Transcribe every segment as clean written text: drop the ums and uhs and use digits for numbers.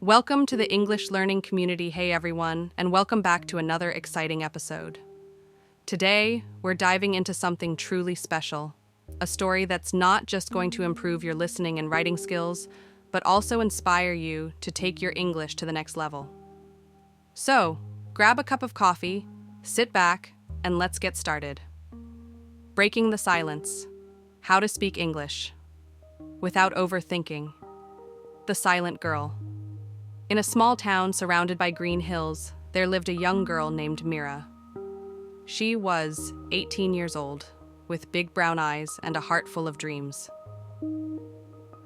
Welcome to the English learning community. Hey everyone, and welcome back to another exciting episode. Today, we're diving into something truly special, a story that's not just going to improve your listening and writing skills, but also inspire you to take your English to the next level. So, grab a cup of coffee, sit back, and let's get started. Breaking the silence. How to speak English without overthinking. The silent girl. In a small town surrounded by green hills, there lived a young girl named Mira. She was 18 years old, with big brown eyes and a heart full of dreams.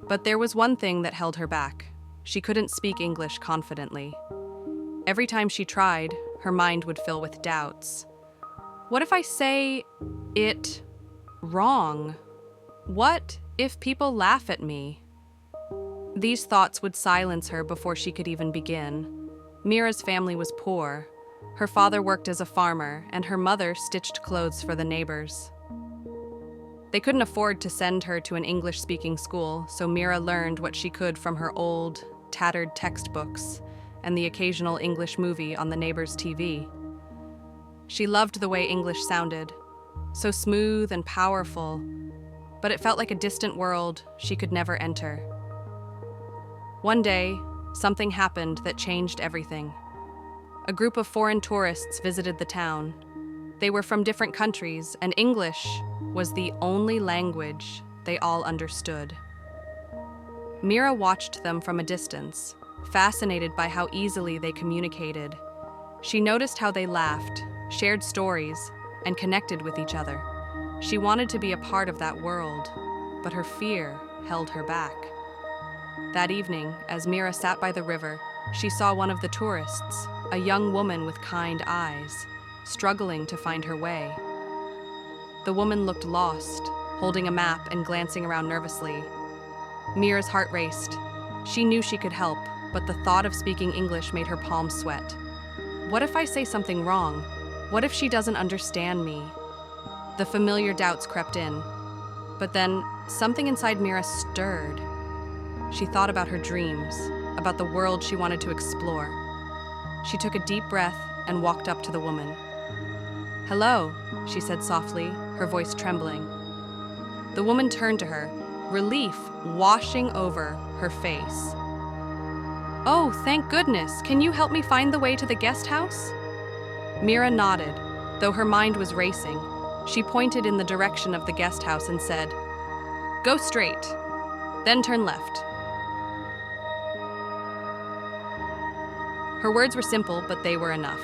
But there was one thing that held her back. She couldn't speak English confidently. Every time she tried, her mind would fill with doubts. What if I say it wrong? What if people laugh at me? These thoughts would silence her before she could even begin. Mira's family was poor. Her father worked as a farmer, and her mother stitched clothes for the neighbors. They couldn't afford to send her to an English-speaking school, so Mira learned what she could from her old, tattered textbooks and the occasional English movie on the neighbor's TV. She loved the way English sounded, so smooth and powerful, but it felt like a distant world she could never enter. One day, something happened that changed everything. A group of foreign tourists visited the town. They were from different countries, and English was the only language they all understood. Mira watched them from a distance, fascinated by how easily they communicated. She noticed how they laughed, shared stories, and connected with each other. She wanted to be a part of that world, but her fear held her back. That evening, as Mira sat by the river, she saw one of the tourists, a young woman with kind eyes, struggling to find her way. The woman looked lost, holding a map and glancing around nervously. Mira's heart raced. She knew she could help, but the thought of speaking English made her palms sweat. What if I say something wrong? What if she doesn't understand me? The familiar doubts crept in. But then, something inside Mira stirred. She thought about her dreams, about the world she wanted to explore. She took a deep breath and walked up to the woman. "Hello," she said softly, her voice trembling. The woman turned to her, relief washing over her face. "Oh, thank goodness. Can you help me find the way to the guest house?" Mira nodded, though her mind was racing. She pointed in the direction of the guest house and said, "Go straight, then turn left." Her words were simple, but they were enough.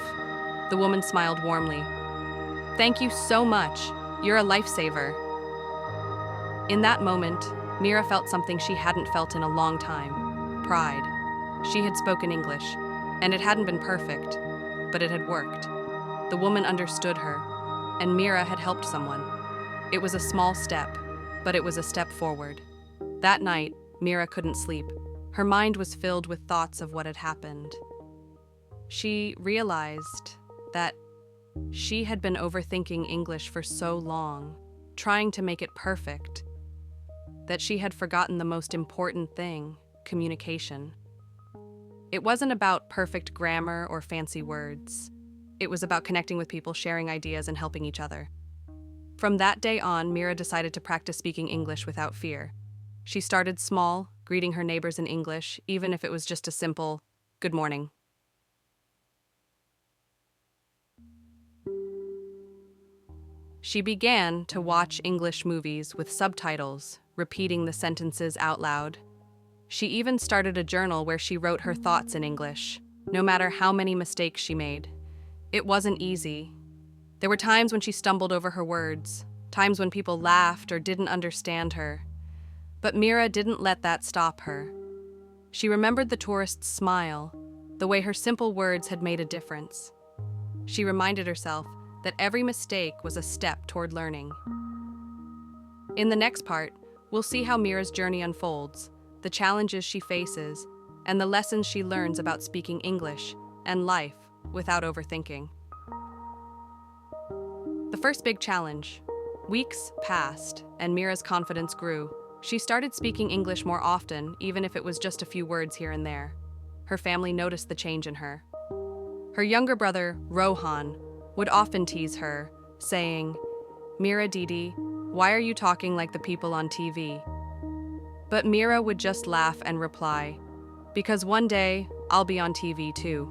The woman smiled warmly. "Thank you so much. You're a lifesaver." In that moment, Mira felt something she hadn't felt in a long time: pride. She had spoken English, and it hadn't been perfect, but it had worked. The woman understood her, and Mira had helped someone. It was a small step, but it was a step forward. That night, Mira couldn't sleep. Her mind was filled with thoughts of what had happened. She realized that she had been overthinking English for so long, trying to make it perfect, that she had forgotten the most important thing: communication. It wasn't about perfect grammar or fancy words. It was about connecting with people, sharing ideas, and helping each other. From that day on, Mira decided to practice speaking English without fear. She started small, greeting her neighbors in English, even if it was just a simple, "Good morning." She began to watch English movies with subtitles, repeating the sentences out loud. She even started a journal where she wrote her thoughts in English, no matter how many mistakes she made. It wasn't easy. There were times when she stumbled over her words, times when people laughed or didn't understand her. But Mira didn't let that stop her. She remembered the tourist's smile, the way her simple words had made a difference. She reminded herself that every mistake was a step toward learning. In the next part, we'll see how Mira's journey unfolds, the challenges she faces, and the lessons she learns about speaking English and life without overthinking. The first big challenge. Weeks passed, and Mira's confidence grew. She started speaking English more often, even if it was just a few words here and there. her family noticed the change in her. Her younger brother, Rohan, would often tease her, saying, "Mira Didi, why are you talking like the people on TV?" But Mira would just laugh and reply, "Because one day, I'll be on TV too."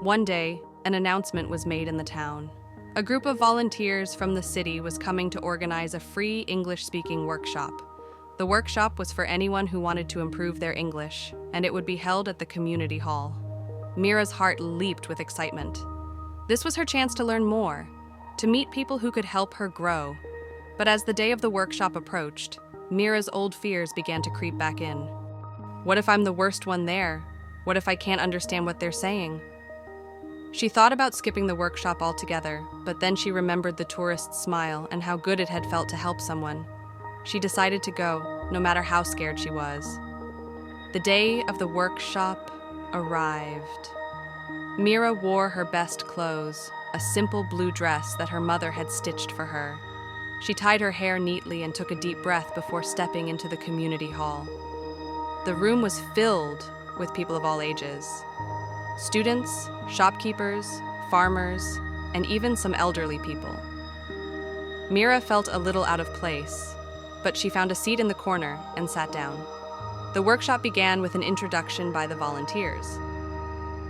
One day, an announcement was made in the town. A group of volunteers from the city was coming to organize a free English-speaking workshop. The workshop was for anyone who wanted to improve their English, and it would be held at the community hall. Mira's heart leaped with excitement. This was her chance to learn more, to meet people who could help her grow. But as the day of the workshop approached, Mira's old fears began to creep back in. What if I'm the worst one there? What if I can't understand what they're saying? She thought about skipping the workshop altogether, but then she remembered the tourist's smile and how good it had felt to help someone. She decided to go, no matter how scared she was. The day of the workshop arrived. Mira wore her best clothes, a simple blue dress that her mother had stitched for her. She tied her hair neatly and took a deep breath before stepping into the community hall. The room was filled with people of all ages. Students, shopkeepers, farmers, and even some elderly people. Mira felt a little out of place, but she found a seat in the corner and sat down. The workshop began with an introduction by the volunteers.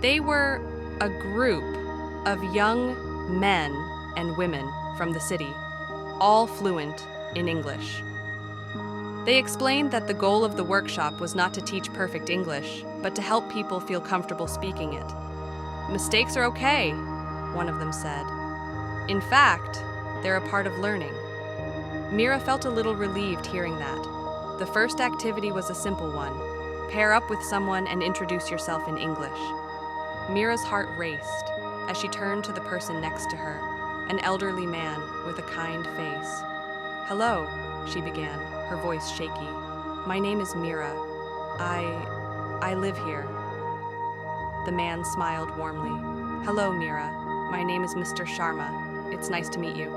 They were a group of young men and women from the city, all fluent in English. They explained that the goal of the workshop was not to teach perfect English, but to help people feel comfortable speaking it. "Mistakes are okay," one of them said. "In fact, they're a part of learning." Mira felt a little relieved hearing that. The first activity was a simple one. Pair up with someone and introduce yourself in English. Mira's heart raced as she turned to the person next to her, an elderly man with a kind face. "Hello," she began, her voice shaky. "My name is Mira. I live here." The man smiled warmly. "Hello, Mira. My name is Mr. Sharma. It's nice to meet you."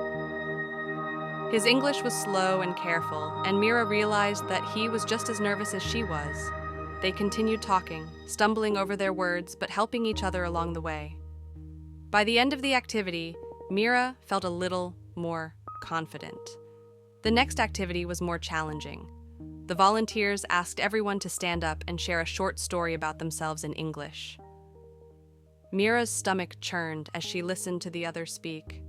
His English was slow and careful, and Mira realized that he was just as nervous as she was. They continued talking, stumbling over their words, but helping each other along the way. By the end of the activity, Mira felt a little more confident. The next activity was more challenging. The volunteers asked everyone to stand up and share a short story about themselves in English. Mira's stomach churned as she listened to the others speak.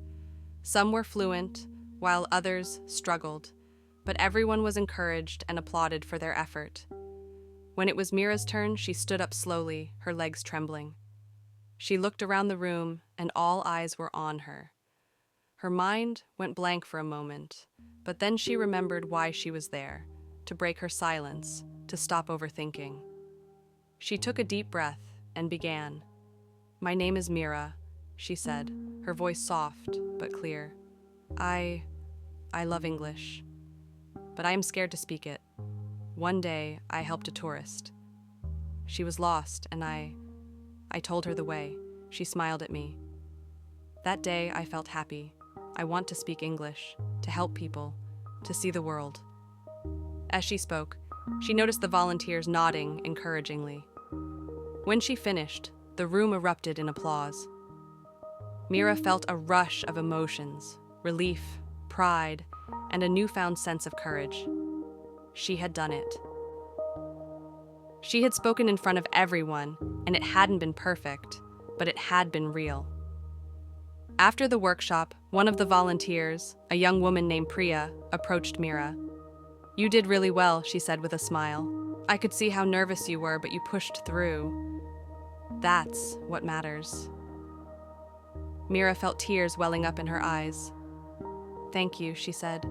Some were fluent, while others struggled, but everyone was encouraged and applauded for their effort. When it was Mira's turn, she stood up slowly, her legs trembling. She looked around the room, and all eyes were on her. Her mind went blank for a moment, but then she remembered why she was there, to break her silence, to stop overthinking. She took a deep breath and began. "My name is Mira," she said, her voice soft but clear. I love English, but I am scared to speak it. One day, I helped a tourist. She was lost, and I told her the way. She smiled at me. That day, I felt happy. I want to speak English, to help people, to see the world." As she spoke, she noticed the volunteers nodding encouragingly. When she finished, the room erupted in applause. Mira felt a rush of emotions, relief, pride, and a newfound sense of courage. She had done it. She had spoken in front of everyone, and it hadn't been perfect, but it had been real. After the workshop, one of the volunteers, a young woman named Priya, approached Mira. "You did really well," she said with a smile. "I could see how nervous you were, but you pushed through. That's what matters." Mira felt tears welling up in her eyes. "Thank you," she said.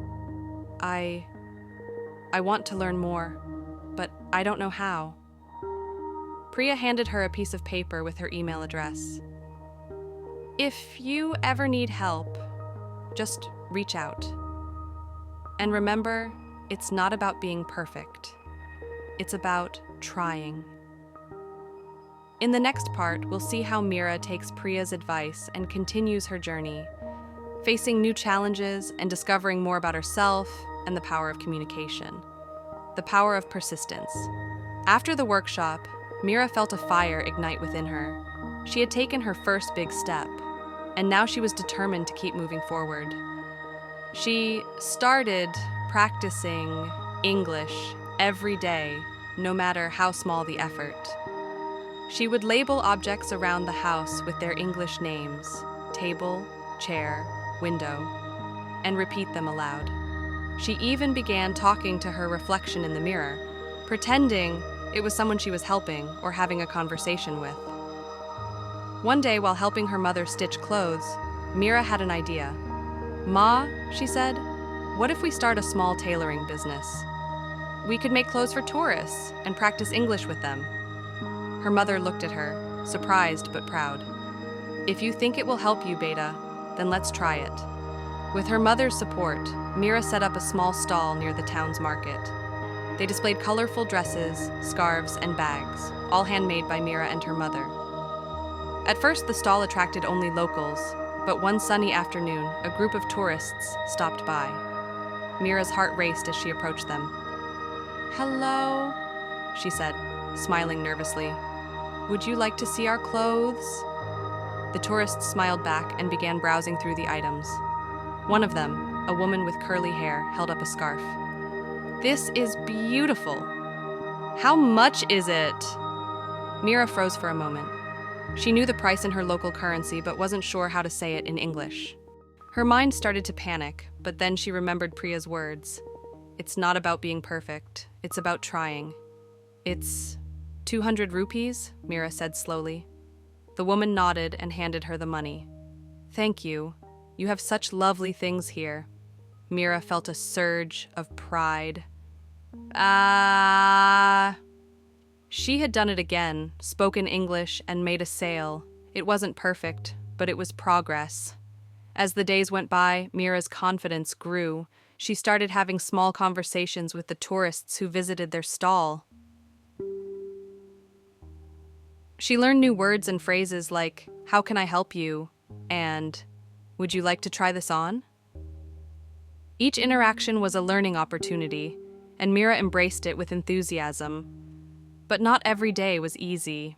I want to learn more, but I don't know how." Priya handed her a piece of paper with her email address. "If you ever need help, just reach out. And remember, it's not about being perfect. It's about trying." In the next part, we'll see how Mira takes Priya's advice and continues her journey, facing new challenges and discovering more about herself and the power of communication, the power of persistence. After the workshop, Mira felt a fire ignite within her. She had taken her first big step, and now she was determined to keep moving forward. She started practicing English every day, no matter how small the effort. She would label objects around the house with their English names: table, chair, window, and repeat them aloud. She even began talking to her reflection in the mirror, pretending it was someone she was helping or having a conversation with. One day, while helping her mother stitch clothes, Mira had an idea. "Ma," she said, "what if we start a small tailoring business? We could make clothes for tourists and practice English with them." Her mother looked at her, surprised but proud. "If you think it will help you, Beta, then let's try it." With her mother's support, Mira set up a small stall near the town's market. They displayed colorful dresses, scarves, and bags, all handmade by Mira and her mother. At first, the stall attracted only locals, but one sunny afternoon, a group of tourists stopped by. Mira's heart raced as she approached them. "Hello," she said, smiling nervously. "Would you like to see our clothes?" The tourists smiled back and began browsing through the items. One of them, a woman with curly hair, held up a scarf. "This is beautiful. How much is it?" Mira froze for a moment. She knew the price in her local currency, but wasn't sure how to say it in English. Her mind started to panic, but then she remembered Priya's words. "It's not about being perfect. It's about trying." "It's 200 rupees, Mira said slowly. The woman nodded and handed her the money. "Thank you. You have such lovely things here." Mira felt a surge of pride. She had done it again, spoken English, and made a sale. It wasn't perfect, but it was progress. As the days went by, Mira's confidence grew. She started having small conversations with the tourists who visited their stall. She learned new words and phrases like, "How can I help you?" and "Would you like to try this on?" Each interaction was a learning opportunity, and Mira embraced it with enthusiasm. But not every day was easy.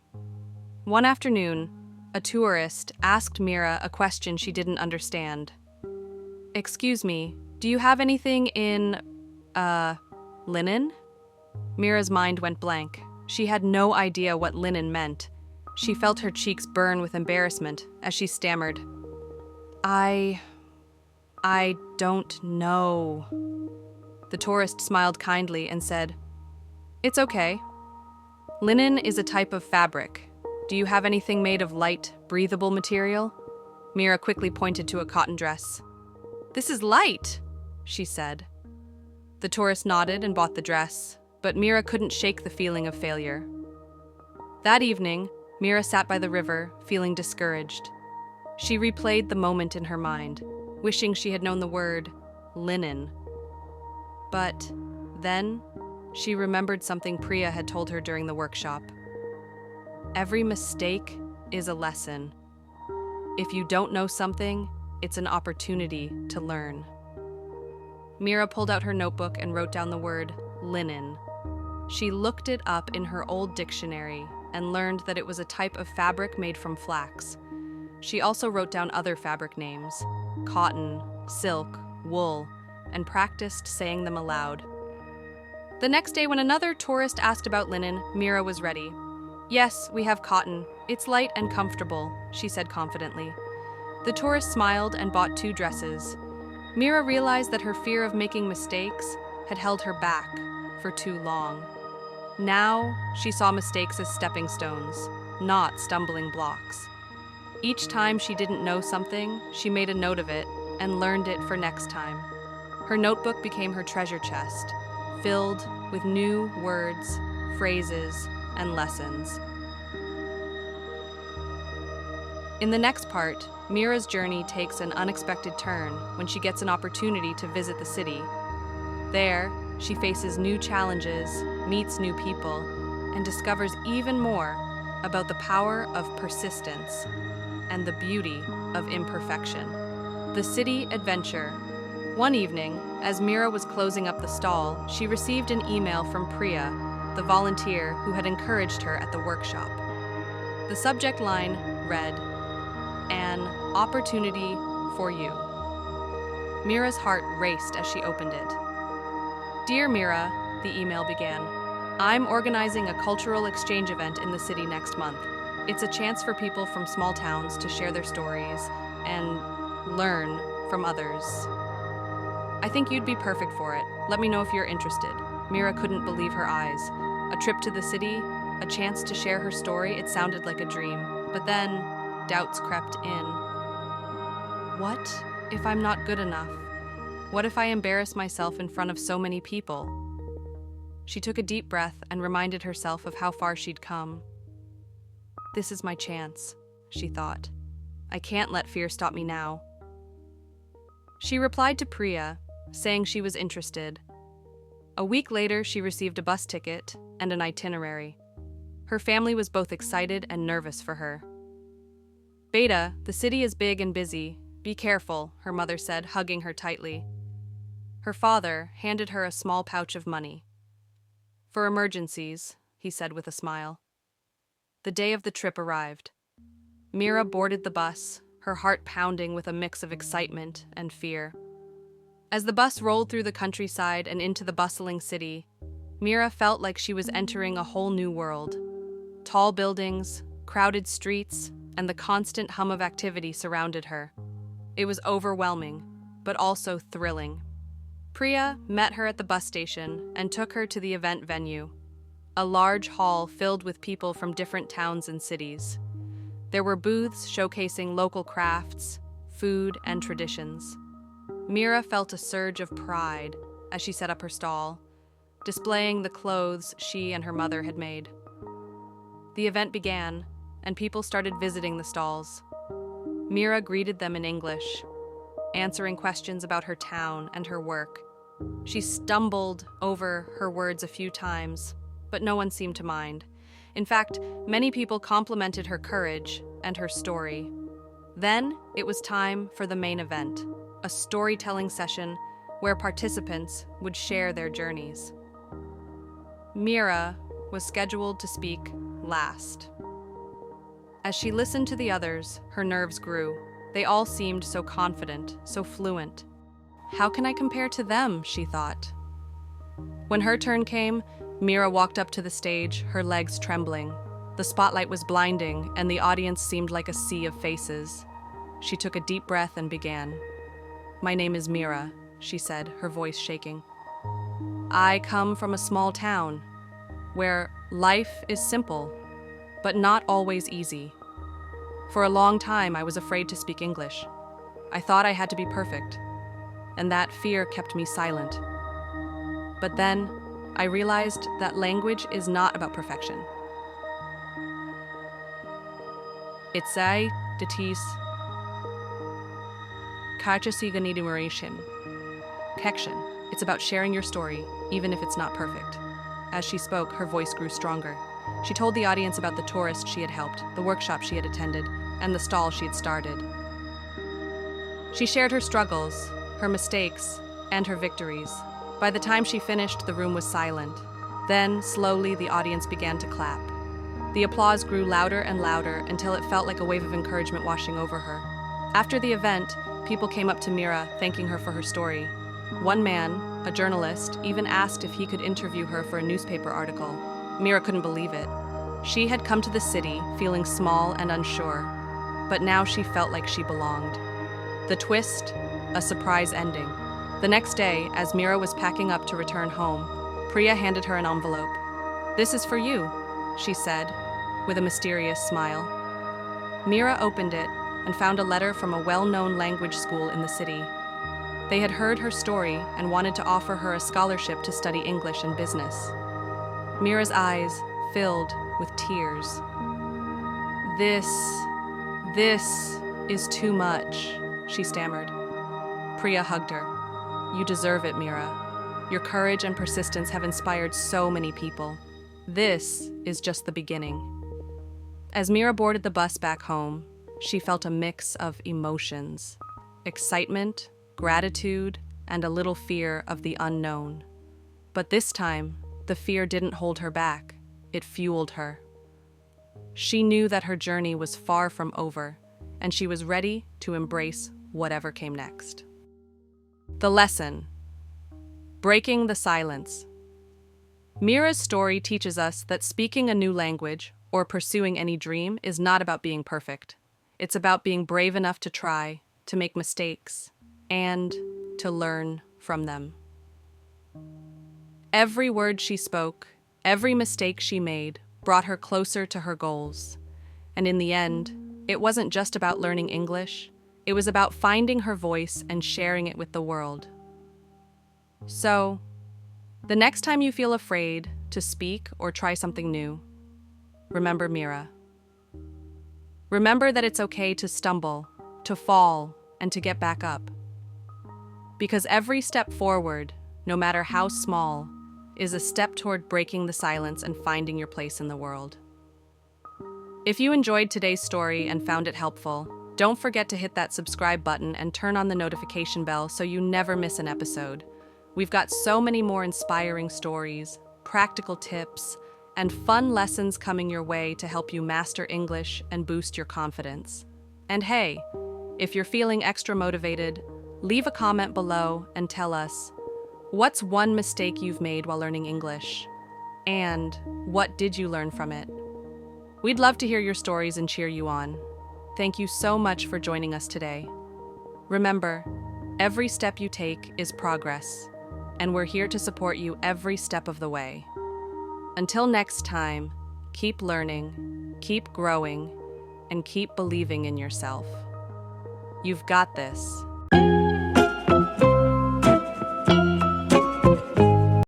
One afternoon, a tourist asked Mira a question she didn't understand. "Excuse me, do you have anything in, linen?" Mira's mind went blank. She had no idea what linen meant. She felt her cheeks burn with embarrassment as she stammered, I don't know." The tourist smiled kindly and said, "It's okay. Linen is a type of fabric. Do you have anything made of light, breathable material?" Mira quickly pointed to a cotton dress. "This is light," she said. The tourist nodded and bought the dress, but Mira couldn't shake the feeling of failure. That evening, Mira sat by the river, feeling discouraged. She replayed the moment in her mind, wishing she had known the word linen. But then, she remembered something Priya had told her during the workshop. Every mistake is a lesson. If you don't know something, it's an opportunity to learn. Mira pulled out her notebook and wrote down the word linen. She looked it up in her old dictionary and learned that it was a type of fabric made from flax. She also wrote down other fabric names: cotton, silk, wool, and practiced saying them aloud. The next day, when another tourist asked about linen, Mira was ready. "Yes, we have cotton. It's light and comfortable," she said confidently. The tourist smiled and bought 2 dresses. Mira realized that her fear of making mistakes had held her back for too long. Now, she saw mistakes as stepping stones, not stumbling blocks. Each time she didn't know something, she made a note of it and learned it for next time. Her notebook became her treasure chest, filled with new words, phrases, and lessons. In the next part, Mira's journey takes an unexpected turn when she gets an opportunity to visit the city. There, she faces new challenges, meets new people, and discovers even more about the power of persistence and the beauty of imperfection. The City Adventure. One evening, as Mira was closing up the stall, she received an email from Priya. the volunteer who had encouraged her at the workshop. The subject line read, "An opportunity for you." Mira's heart raced as she opened it. "Dear Mira," the email began, "I'm organizing a cultural exchange event in the city next month. It's a chance for people from small towns to share their stories and learn from others. I think you'd be perfect for it. Let me know if you're interested." Mira couldn't believe her eyes. A trip to the city, a chance to share her story, it sounded like a dream. But then, doubts crept in. What if I'm not good enough? What if I embarrass myself in front of so many people? She took a deep breath and reminded herself of how far she'd come. This is my chance, she thought. I can't let fear stop me now. She replied to Priya, saying she was interested. A week later, she received a bus ticket and an itinerary. Her family was both excited and nervous for her. "Beta, the city is big and busy. Be careful," her mother said, hugging her tightly. Her father handed her a small pouch of money. "For emergencies," he said with a smile. The day of the trip arrived. Mira boarded the bus, her heart pounding with a mix of excitement and fear. As the bus rolled through the countryside and into the bustling city, Mira felt like she was entering a whole new world. Tall buildings, crowded streets, and the constant hum of activity surrounded her. It was overwhelming, but also thrilling. Priya met her at the bus station and took her to the event venue, a large hall filled with people from different towns and cities. There were booths showcasing local crafts, food, and traditions. Mira felt a surge of pride as she set up her stall, displaying the clothes she and her mother had made. The event began, and people started visiting the stalls. Mira greeted them in English, answering questions about her town and her work. She stumbled over her words a few times, but no one seemed to mind. In fact, many people complimented her courage and her story. Then it was time for the main event, a storytelling session where participants would share their journeys. Mira was scheduled to speak last. As she listened to the others, her nerves grew. They all seemed so confident, so fluent. How can I compare to them, she thought. When her turn came, Mira walked up to the stage, her legs trembling. The spotlight was blinding, and the audience seemed like a sea of faces. She took a deep breath and began. "My name is Mira," she said, her voice shaking. "I come from a small town where life is simple, but not always easy. For a long time, I was afraid to speak English. I thought I had to be perfect, and that fear kept me silent. But then, I realized that language is not about perfection. It's a detis admiration. It's about sharing your story, even if it's not perfect." As she spoke, her voice grew stronger. She told the audience about the tourist she had helped, the workshop she had attended, and the stall she had started. She shared her struggles, her mistakes, and her victories. By the time she finished, the room was silent. Then, slowly, the audience began to clap. The applause grew louder and louder until it felt like a wave of encouragement washing over her. After the event, people came up to Mira, thanking her for her story. One man, a journalist, even asked if he could interview her for a newspaper article. Mira couldn't believe it. She had come to the city feeling small and unsure, but now she felt like she belonged. The twist, a surprise ending. The next day, as Mira was packing up to return home, Priya handed her an envelope. "This is for you," she said, with a mysterious smile. Mira opened it and found a letter from a well-known language school in the city. They had heard her story and wanted to offer her a scholarship to study English and business. Mira's eyes filled with tears. This is too much," she stammered. Priya hugged her. "You deserve it, Mira. Your courage and persistence have inspired so many people. This is just the beginning." As Mira boarded the bus back home, she felt a mix of emotions: excitement, gratitude, and a little fear of the unknown. But this time, the fear didn't hold her back, it fueled her. She knew that her journey was far from over, and she was ready to embrace whatever came next. The lesson: breaking the silence. Mira's story teaches us that speaking a new language or pursuing any dream is not about being perfect. It's about being brave enough to try, to make mistakes, and to learn from them. Every word she spoke, every mistake she made, brought her closer to her goals. And in the end, it wasn't just about learning English, it was about finding her voice and sharing it with the world. So, the next time you feel afraid to speak or try something new, remember Mira. Remember that it's okay to stumble, to fall, and to get back up. Because every step forward, no matter how small, is a step toward breaking the silence and finding your place in the world. If you enjoyed today's story and found it helpful, don't forget to hit that subscribe button and turn on the notification bell so you never miss an episode. We've got so many more inspiring stories, practical tips, and fun lessons coming your way to help you master English and boost your confidence. And hey, if you're feeling extra motivated, leave a comment below and tell us, what's one mistake you've made while learning English? And what did you learn from it? We'd love to hear your stories and cheer you on. Thank you so much for joining us today. Remember, every step you take is progress, and we're here to support you every step of the way. Until next time, keep learning, keep growing, and keep believing in yourself. You've got this.